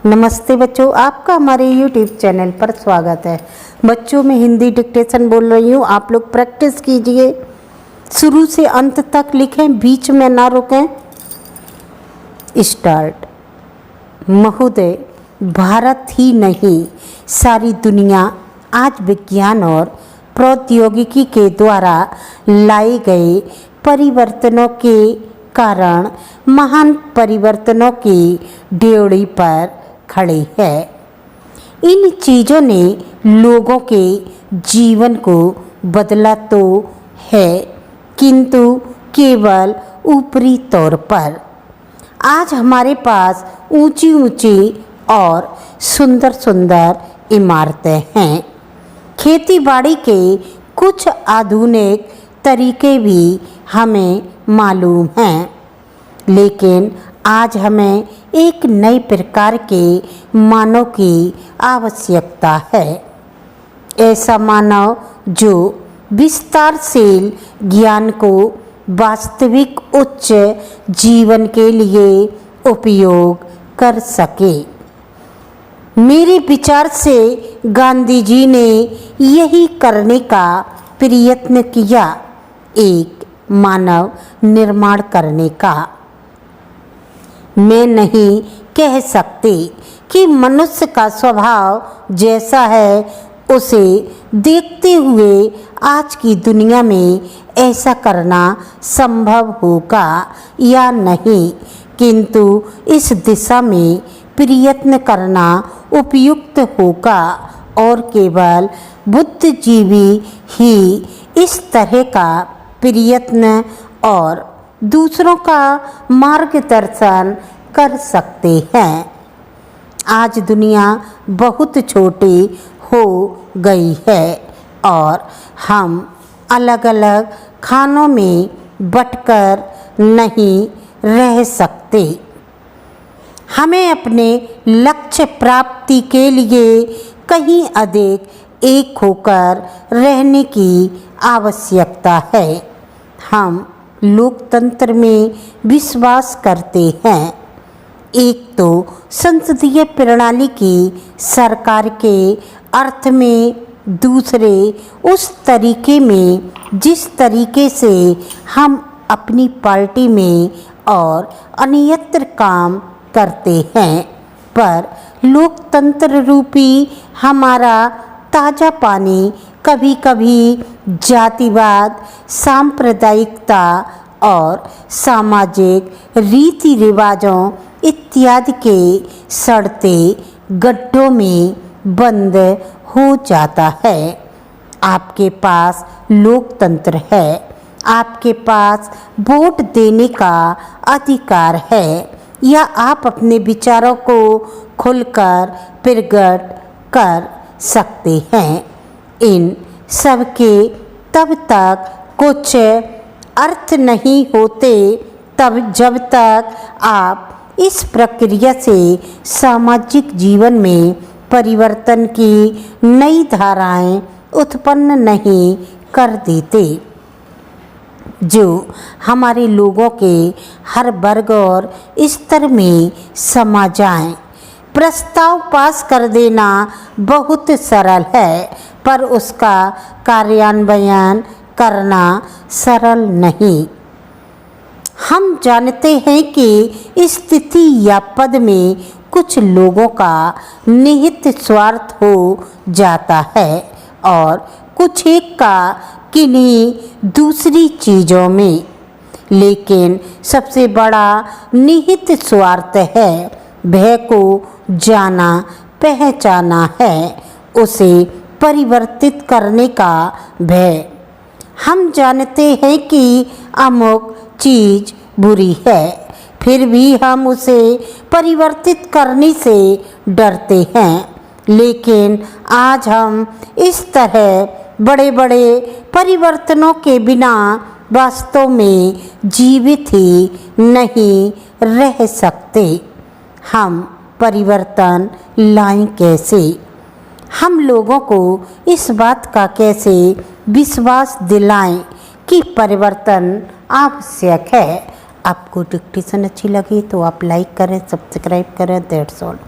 नमस्ते बच्चों, आपका हमारे YouTube चैनल पर स्वागत है। बच्चों मैं हिंदी डिक्टेशन बोल रही हूँ, आप लोग प्रैक्टिस कीजिए, शुरू से अंत तक लिखें, बीच में ना रुकें। स्टार्ट। महोदय, भारत ही नहीं सारी दुनिया आज विज्ञान और प्रौद्योगिकी के द्वारा लाए गए परिवर्तनों के कारण महान परिवर्तनों की ड्योढ़ी पर खड़े है। इन चीज़ों ने लोगों के जीवन को बदला तो है, किंतु केवल ऊपरी तौर पर। आज हमारे पास ऊंची ऊंची और सुंदर सुंदर इमारतें हैं। खेतीबाड़ी के कुछ आधुनिक तरीके भी हमें मालूम हैं, लेकिन आज हमें एक नए प्रकार के मानव की आवश्यकता है। ऐसा मानव जो विस्तारशील ज्ञान को वास्तविक उच्च जीवन के लिए उपयोग कर सके। मेरे विचार से गांधी जी ने यही करने का प्रयत्न किया, एक मानव निर्माण करने का। मैं नहीं कह सकती कि मनुष्य का स्वभाव जैसा है उसे देखते हुए आज की दुनिया में ऐसा करना संभव होगा या नहीं, किंतु इस दिशा में प्रयत्न करना उपयुक्त होगा और केवल बुद्धिजीवी ही इस तरह का प्रयत्न और दूसरों का मार्गदर्शन कर सकते हैं। आज दुनिया बहुत छोटी हो गई है और हम अलग अलग खानों में बंटकर नहीं रह सकते। हमें अपने लक्ष्य प्राप्ति के लिए कहीं अधिक एक होकर रहने की आवश्यकता है। हम लोकतंत्र में विश्वास करते हैं। एक तो संसदीय प्रणाली की सरकार के अर्थ में, दूसरे उस तरीके में जिस तरीके से हम अपनी पार्टी में और अन्यत्र काम करते हैं। पर लोकतंत्र रूपी हमारा ताज़ा पानी कभी कभी जातिवाद, सांप्रदायिकता और सामाजिक रीति रिवाजों इत्यादि के सड़ते गड्ढों में बंद हो जाता है। आपके पास लोकतंत्र है, आपके पास वोट देने का अधिकार है, या आप अपने विचारों को खुलकर प्रकट कर सकते हैं। इन सब के तब तक कुछ अर्थ नहीं होते तब जब तक आप इस प्रक्रिया से सामाजिक जीवन में परिवर्तन की नई धाराएं उत्पन्न नहीं कर देते, जो हमारे लोगों के हर वर्ग और स्तर में समा जाएं। प्रस्ताव पास कर देना बहुत सरल है, पर उसका कार्यान्वयन करना सरल नहीं। हम जानते हैं कि स्थिति या पद में कुछ लोगों का निहित स्वार्थ हो जाता है और कुछ एक का किन्हीं दूसरी चीज़ों में, लेकिन सबसे बड़ा निहित स्वार्थ है भय को जाना पहचाना है, उसे परिवर्तित करने का भय। हम जानते हैं कि अमुक चीज़ बुरी है, फिर भी हम उसे परिवर्तित करने से डरते हैं। लेकिन आज हम इस तरह बड़े बड़े परिवर्तनों के बिना वास्तव में जीवित ही नहीं रह सकते। हम परिवर्तन लाएं कैसे? हम लोगों को इस बात का कैसे विश्वास दिलाएं कि परिवर्तन आवश्यक है? आपको डिक्टेशन अच्छी लगी तो आप लाइक करें, सब्सक्राइब करें। That's all.